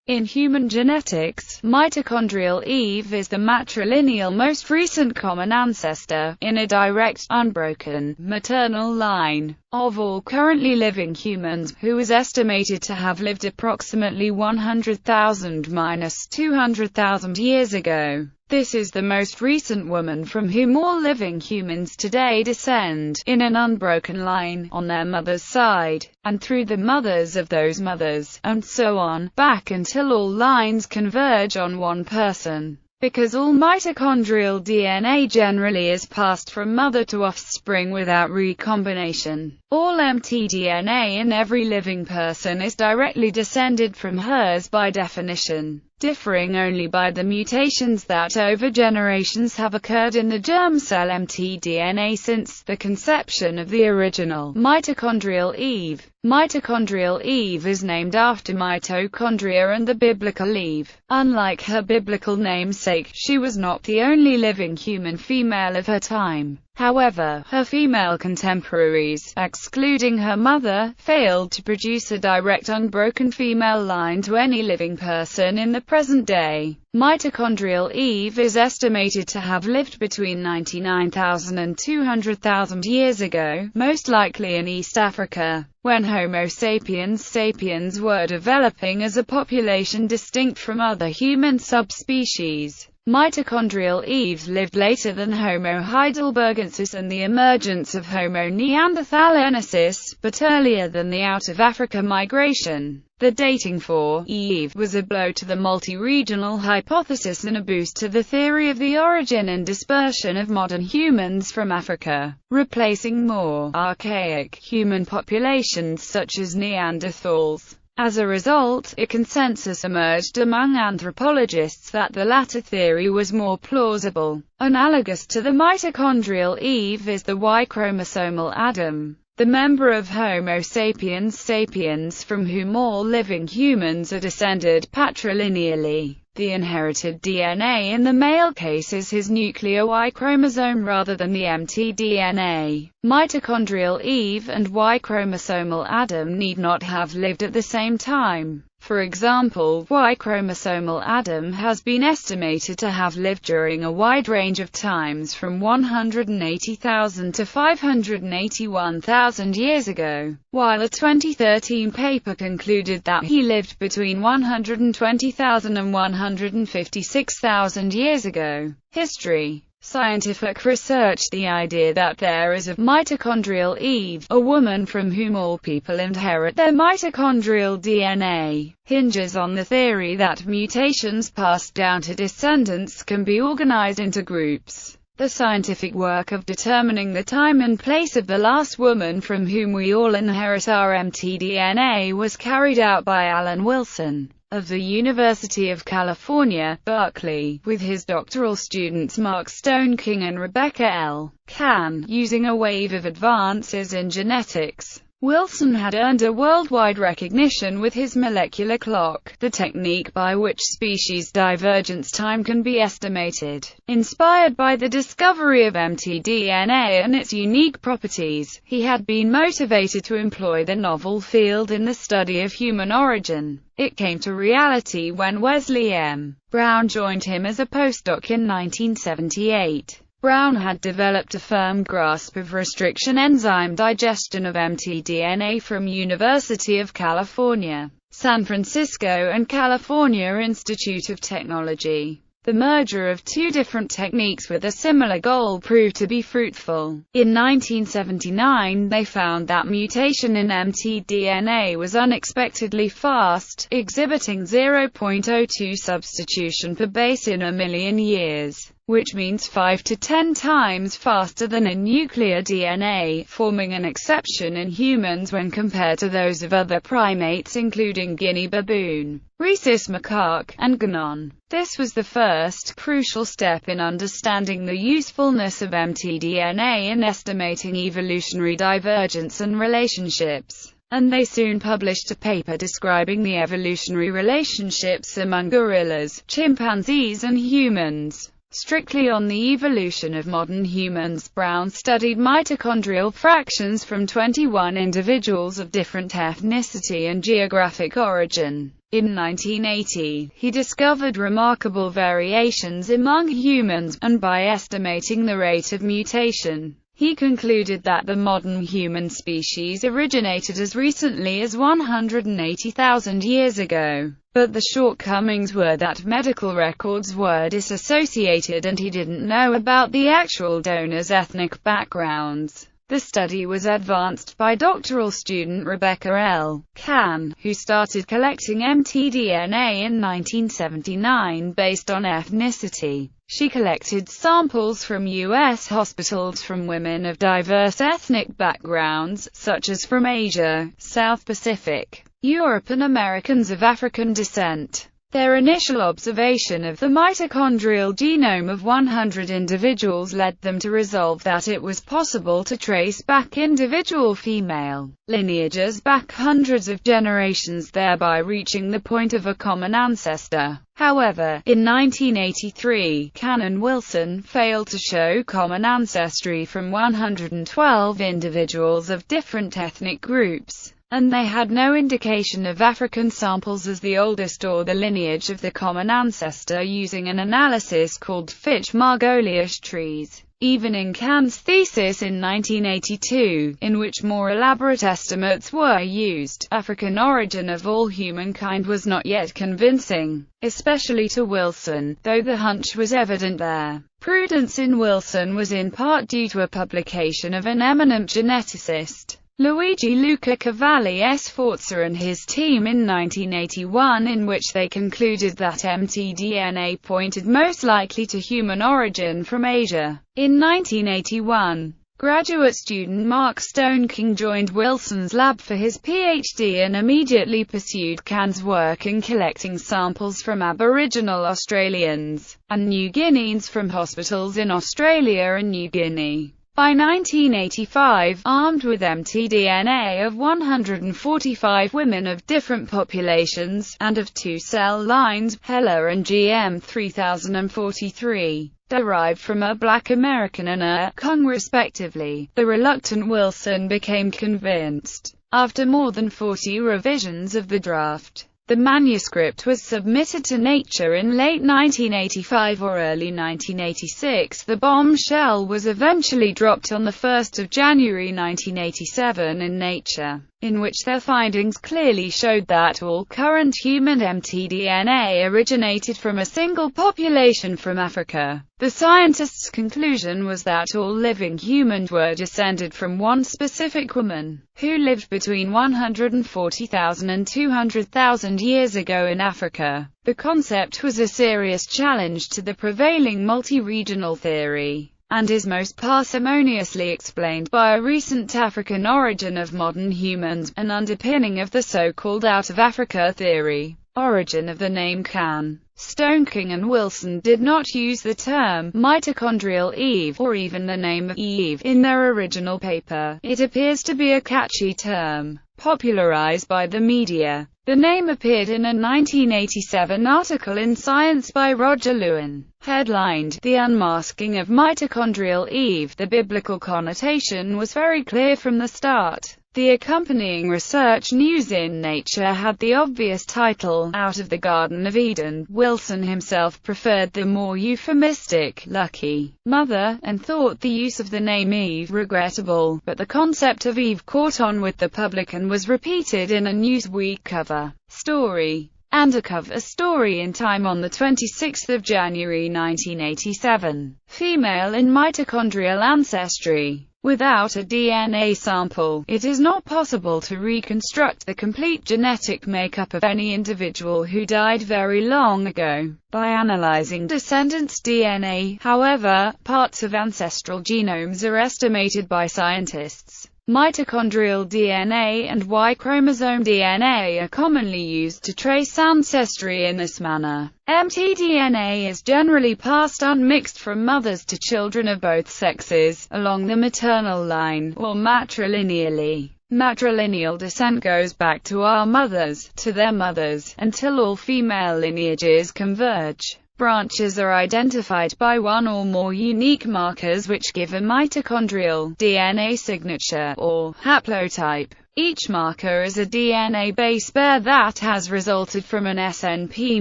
In human genetics, mitochondrial Eve is the matrilineal most recent common ancestor, in a direct, unbroken, maternal line, of all currently living humans, who is estimated to have lived approximately 100,000–200,000 years ago. This is the most recent woman from whom all living humans today descend, in an unbroken line, on their mother's side, and through the mothers of those mothers, and so on, back until all lines converge on one person. Because all mitochondrial DNA generally is passed from mother to offspring without recombination, all mtDNA in every living person is directly descended from hers by definition, differing only by the mutations that over generations have occurred in the germ cell mtDNA since the conception of the original mitochondrial Eve. Mitochondrial Eve is named after mitochondria and the biblical Eve. Unlike her biblical namesake, she was not the only living human female of her time. However, her female contemporaries, excluding her mother, failed to produce a direct unbroken female line to any living person in the present day. Mitochondrial Eve is estimated to have lived between 99,000 and 200,000 years ago, most likely in East Africa, when Homo sapiens sapiens were developing as a population distinct from other human subspecies. Mitochondrial Eve lived later than Homo heidelbergensis and the emergence of Homo neanderthalensis, but earlier than the out-of-Africa migration. The dating for Eve was a blow to the multi-regional hypothesis and a boost to the theory of the origin and dispersion of modern humans from Africa, replacing more archaic human populations such as Neanderthals. As a result, a consensus emerged among anthropologists that the latter theory was more plausible. Analogous to the mitochondrial Eve is the Y-chromosomal Adam, the member of Homo sapiens sapiens from whom all living humans are descended patrilineally. The inherited DNA in the male case is his nuclear Y chromosome rather than the mtDNA. Mitochondrial Eve and Y-chromosomal Adam need not have lived at the same time. For example, Y-chromosomal Adam has been estimated to have lived during a wide range of times from 180,000 to 581,000 years ago, while a 2013 paper concluded that he lived between 120,000 and 156,000 years ago. History. Scientific research. The idea that there is a mitochondrial Eve, a woman from whom all people inherit their mitochondrial DNA, hinges on the theory that mutations passed down to descendants can be organized into groups. The scientific work of determining the time and place of the last woman from whom we all inherit our mtDNA was carried out by Alan Wilson, of the University of California, Berkeley, with his doctoral students Mark Stoneking and Rebecca L. Cann, using a wave of advances in genetics. Wilson had earned a worldwide recognition with his molecular clock, the technique by which species divergence time can be estimated. Inspired by the discovery of mtDNA and its unique properties, he had been motivated to employ the novel field in the study of human origin. It came to reality when Wesley M. Brown joined him as a postdoc in 1978. Brown had developed a firm grasp of restriction enzyme digestion of mtDNA from University of California, San Francisco and California Institute of Technology. The merger of two different techniques with a similar goal proved to be fruitful. In 1979, they found that mutation in mtDNA was unexpectedly fast, exhibiting 0.02 substitution per base in a million years, which means 5 to 10 times faster than in nuclear DNA, forming an exception in humans when compared to those of other primates including guinea baboon, rhesus macaque, and gnon. This was the first, crucial step in understanding the usefulness of mtDNA in estimating evolutionary divergence and relationships, and they soon published a paper describing the evolutionary relationships among gorillas, chimpanzees and humans. Strictly on the evolution of modern humans, Brown studied mitochondrial fractions from 21 individuals of different ethnicity and geographic origin. In 1980, he discovered remarkable variations among humans, and by estimating the rate of mutation, he concluded that the modern human species originated as recently as 180,000 years ago. But the shortcomings were that medical records were disassociated and he didn't know about the actual donors' ethnic backgrounds. The study was advanced by doctoral student Rebecca L. Cann, who started collecting mtDNA in 1979 based on ethnicity. She collected samples from U.S. hospitals from women of diverse ethnic backgrounds, such as from Asia, South Pacific, Europe and Americans of African descent. Their initial observation of the mitochondrial genome of 100 individuals led them to resolve that it was possible to trace back individual female lineages back hundreds of generations, thereby reaching the point of a common ancestor. However, in 1983, Cann and Wilson failed to show common ancestry from 112 individuals of different ethnic groups, and they had no indication of African samples as the oldest or the lineage of the common ancestor using an analysis called Fitch-Margolius trees. Even in Cann's thesis in 1982, in which more elaborate estimates were used, African origin of all humankind was not yet convincing, especially to Wilson, though the hunch was evident there. Prudence in Wilson was in part due to a publication of an eminent geneticist, Luigi Luca Cavalli Sforza and his team in 1981, in which they concluded that mtDNA pointed most likely to human origin from Asia. In 1981, graduate student Mark Stoneking joined Wilson's lab for his PhD and immediately pursued Cann's work in collecting samples from Aboriginal Australians and New Guineans from hospitals in Australia and New Guinea. By 1985, armed with mtDNA of 145 women of different populations, and of two cell lines, HeLa and GM 3043, derived from a Black American and a Kung respectively, the reluctant Wilson became convinced. After more than 40 revisions of the draft, the manuscript was submitted to Nature in late 1985 or early 1986. The bombshell was eventually dropped on 1 January 1987 in Nature, in which their findings clearly showed that all current human mtDNA originated from a single population from Africa. The scientists' conclusion was that all living humans were descended from one specific woman, who lived between 140,000 and 200,000 years ago in Africa. The concept was a serious challenge to the prevailing multi-regional theory, and is most parsimoniously explained by a recent African origin of modern humans, an underpinning of the so-called out-of-Africa theory. Origin of the name Cann. Stoneking and Wilson did not use the term Mitochondrial Eve, or even the name of Eve, in their original paper. It appears to be a catchy term, popularized by the media. The name appeared in a 1987 article in Science by Roger Lewin, headlined, "The Unmasking of Mitochondrial Eve." The biblical connotation was very clear from the start. The accompanying research news in Nature had the obvious title, "Out of the Garden of Eden." Wilson himself preferred the more euphemistic, "lucky mother," and thought the use of the name Eve regrettable, but the concept of Eve caught on with the public and was repeated in a Newsweek cover story and a cover story in Time on 26 January 1987. Female in mitochondrial ancestry. Without a DNA sample, it is not possible to reconstruct the complete genetic makeup of any individual who died very long ago. By analyzing descendants' DNA, however, parts of ancestral genomes are estimated by scientists. Mitochondrial DNA and Y chromosome DNA are commonly used to trace ancestry in this manner. mtDNA is generally passed unmixed from mothers to children of both sexes, along the maternal line, or matrilineally. Matrilineal descent goes back to our mothers, to their mothers, until all female lineages converge. Branches are identified by one or more unique markers which give a mitochondrial DNA signature, or haplotype. Each marker is a DNA base pair that has resulted from an SNP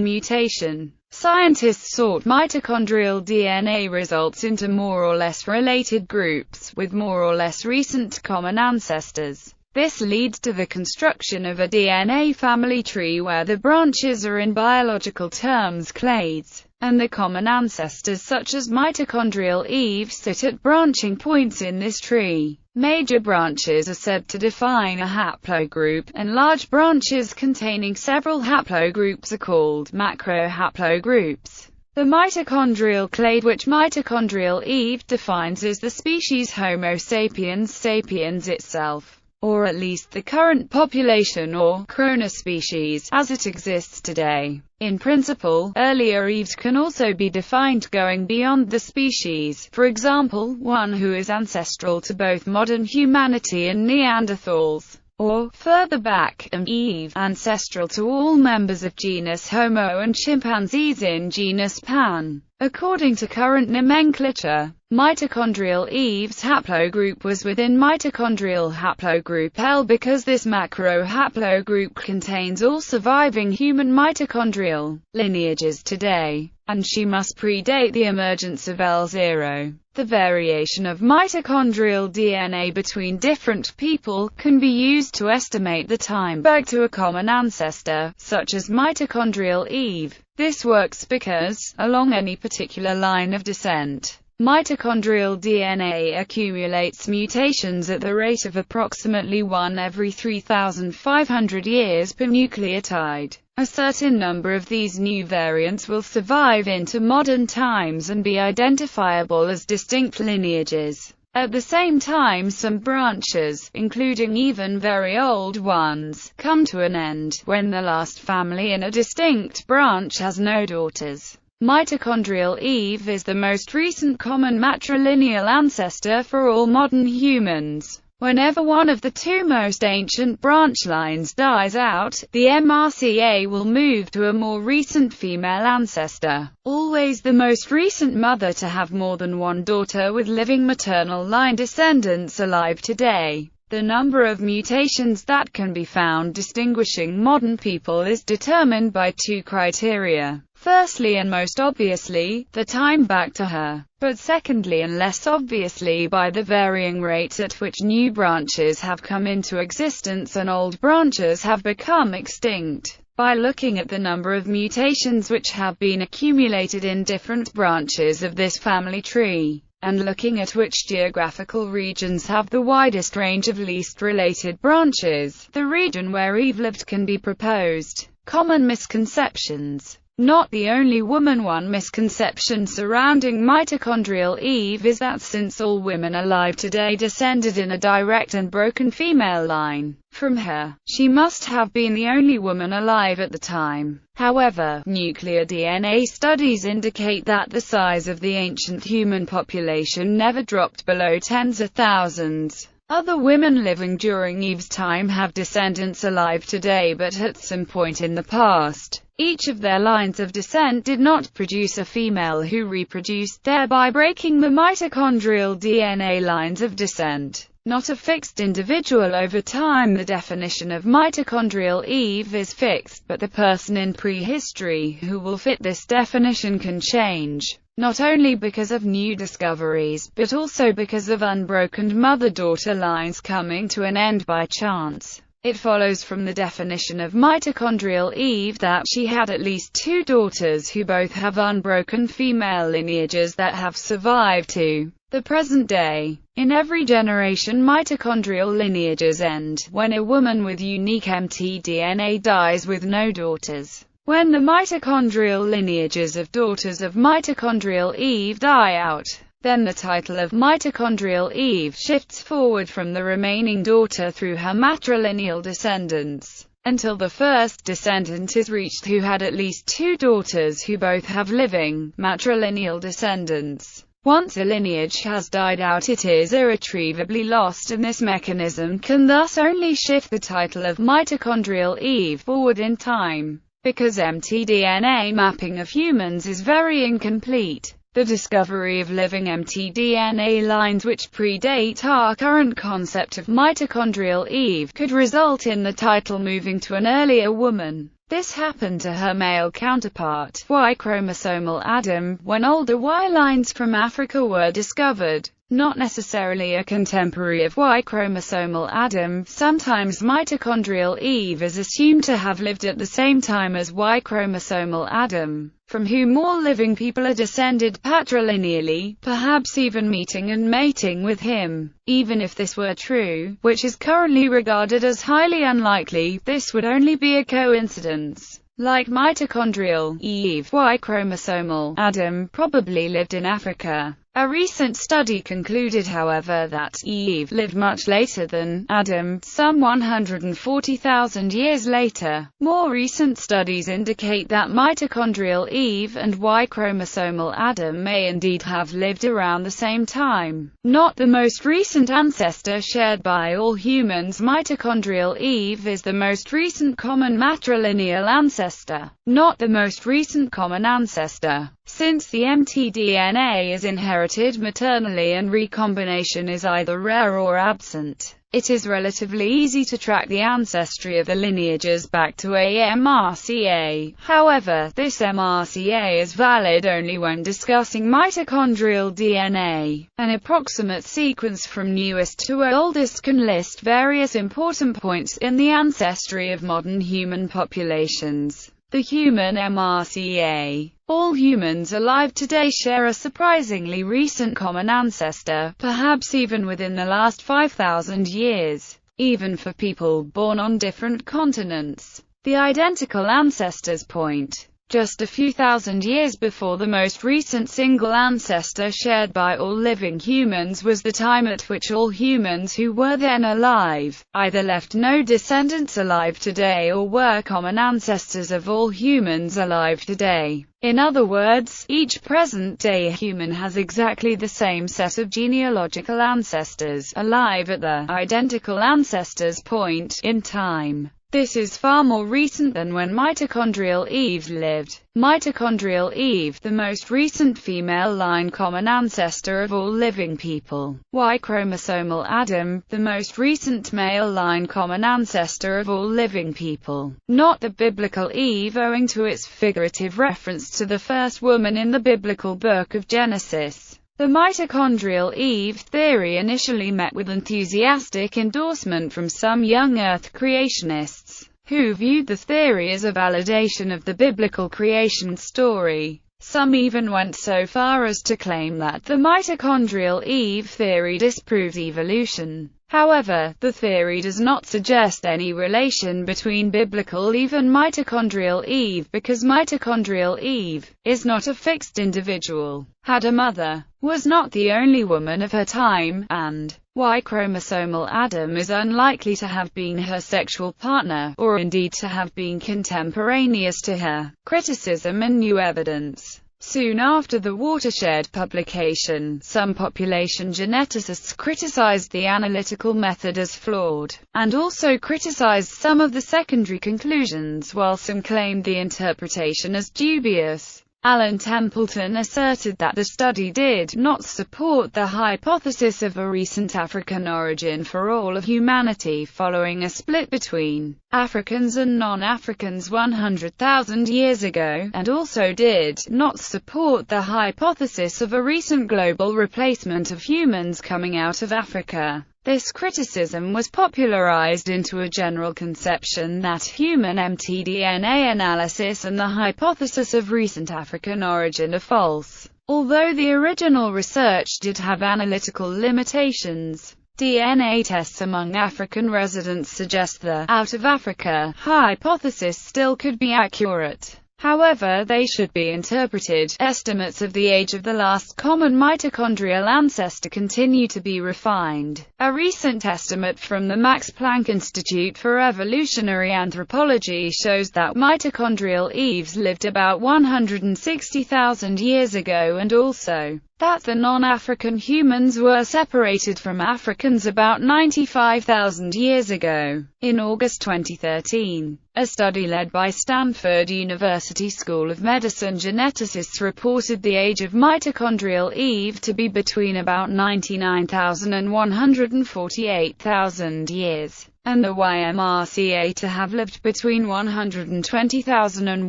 mutation. Scientists sort mitochondrial DNA results into more or less related groups, with more or less recent common ancestors. This leads to the construction of a DNA family tree where the branches are in biological terms clades, and the common ancestors such as Mitochondrial Eve sit at branching points in this tree. Major branches are said to define a haplogroup, and large branches containing several haplogroups are called macrohaplogroups. The mitochondrial clade which Mitochondrial Eve defines is the species Homo sapiens sapiens itself, or at least the current population or chronospecies, as it exists today. In principle, earlier Eves can also be defined going beyond the species, for example, one who is ancestral to both modern humanity and Neanderthals, or, further back, an Eve, ancestral to all members of genus Homo and chimpanzees in genus Pan. According to current nomenclature, Mitochondrial Eve's haplogroup was within mitochondrial haplogroup L because this macrohaplogroup contains all surviving human mitochondrial lineages today, and she must predate the emergence of L0. The variation of mitochondrial DNA between different people can be used to estimate the time back to a common ancestor, such as Mitochondrial Eve. This works because, along any particular line of descent, mitochondrial DNA accumulates mutations at the rate of approximately 1 every 3,500 years per nucleotide. A certain number of these new variants will survive into modern times and be identifiable as distinct lineages. At the same time, some branches, including even very old ones, come to an end, when the last family in a distinct branch has no daughters. Mitochondrial Eve is the most recent common matrilineal ancestor for all modern humans. Whenever one of the two most ancient branch lines dies out, the MRCA will move to a more recent female ancestor, always the most recent mother to have more than one daughter with living maternal line descendants alive today. The number of mutations that can be found distinguishing modern people is determined by two criteria. Firstly and most obviously, the time back to her, but secondly and less obviously by the varying rate at which new branches have come into existence and old branches have become extinct. By looking at the number of mutations which have been accumulated in different branches of this family tree, and looking at which geographical regions have the widest range of least related branches, the region where Eve lived can be proposed. Common misconceptions. Not the only woman. One misconception surrounding Mitochondrial Eve is that since all women alive today descended in a direct and broken female line from her, she must have been the only woman alive at the time. However, nuclear DNA studies indicate that the size of the ancient human population never dropped below tens of thousands. Other women living during Eve's time have descendants alive today, but at some point in the past, each of their lines of descent did not produce a female who reproduced, thereby breaking the mitochondrial DNA lines of descent. Not a fixed individual over time. The definition of Mitochondrial Eve is fixed, but the person in prehistory who will fit this definition can change, not only because of new discoveries, but also because of unbroken mother-daughter lines coming to an end by chance. It follows from the definition of Mitochondrial Eve that she had at least two daughters who both have unbroken female lineages that have survived to the present day. In every generation, mitochondrial lineages end when a woman with unique mtDNA dies with no daughters. When the mitochondrial lineages of daughters of Mitochondrial Eve die out, then the title of Mitochondrial Eve shifts forward from the remaining daughter through her matrilineal descendants, until the first descendant is reached who had at least two daughters who both have living, matrilineal descendants. Once a lineage has died out, it is irretrievably lost, and this mechanism can thus only shift the title of Mitochondrial Eve forward in time. because mtDNA mapping of humans is very incomplete. The discovery of living mtDNA lines which predate our current concept of mitochondrial Eve could result in the title moving to an earlier woman. This happened to her male counterpart, Y chromosomal Adam, when older Y lines from Africa were discovered. Not necessarily a contemporary of Y chromosomal Adam, sometimes mitochondrial Eve is assumed to have lived at the same time as Y chromosomal Adam, from whom all living people are descended patrilineally, perhaps even meeting and mating with him. Even if this were true, which is currently regarded as highly unlikely, this would only be a coincidence. Like mitochondrial Eve, Y chromosomal Adam probably lived in Africa. A recent study concluded, however, that Eve lived much later than Adam, some 140,000 years later. More recent studies indicate that mitochondrial Eve and Y chromosomal Adam may indeed have lived around the same time. Not the most recent ancestor shared by all humans. Mitochondrial Eve is the most recent common matrilineal ancestor, not the most recent common ancestor. Since the mtDNA is inherited maternally and recombination is either rare or absent, it is relatively easy to track the ancestry of the lineages back to a MRCA. However, this MRCA is valid only when discussing mitochondrial DNA. An approximate sequence from newest to oldest can list various important points in the ancestry of modern human populations. The human MRCA. All humans alive today share a surprisingly recent common ancestor, perhaps even within the last 5,000 years. Even for people born on different continents, the identical ancestors point just a few thousand years before the most recent single ancestor shared by all living humans was the time at which all humans who were then alive either left no descendants alive today or were common ancestors of all humans alive today. In other words, each present-day human has exactly the same set of genealogical ancestors alive at the identical ancestors point in time. This is far more recent than when mitochondrial Eve lived. Mitochondrial Eve, the most recent female line common ancestor of all living people. Y chromosomal Adam, the most recent male line common ancestor of all living people. Not the biblical Eve, owing to its figurative reference to the first woman in the biblical book of Genesis. The mitochondrial Eve theory initially met with enthusiastic endorsement from some young Earth creationists, who viewed the theory as a validation of the biblical creation story. Some even went so far as to claim that the mitochondrial Eve theory disproves evolution. However, the theory does not suggest any relation between biblical Eve and mitochondrial Eve because mitochondrial Eve is not a fixed individual, had a mother, was not the only woman of her time, and Y chromosomal Adam is unlikely to have been her sexual partner, or indeed to have been contemporaneous to her. Criticism and new evidence. Soon after the Watershed publication, some population geneticists criticized the analytical method as flawed, and also criticized some of the secondary conclusions, while some claimed the interpretation as dubious. Alan Templeton asserted that the study did not support the hypothesis of a recent African origin for all of humanity following a split between Africans and non-Africans 100,000 years ago, and also did not support the hypothesis of a recent global replacement of humans coming out of Africa. This criticism was popularized into a general conception that human mtDNA analysis and the hypothesis of recent African origin are false. Although the original research did have analytical limitations, DNA tests among African residents suggest the out of Africa hypothesis still could be accurate. However, they should be interpreted. Estimates of the age of the last common mitochondrial ancestor continue to be refined. A recent estimate from the Max Planck Institute for Evolutionary Anthropology shows that mitochondrial Eves lived about 160,000 years ago and also that the non-African humans were separated from Africans about 95,000 years ago. In August 2013, a study led by Stanford University School of Medicine geneticists reported the age of mitochondrial Eve to be between about 99,000 and 148,000 years, and the YMRCA to have lived between 120,000 and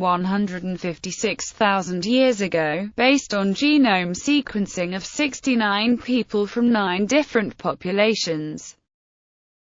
156,000 years ago, based on genome sequencing of 69 people from 9 different populations.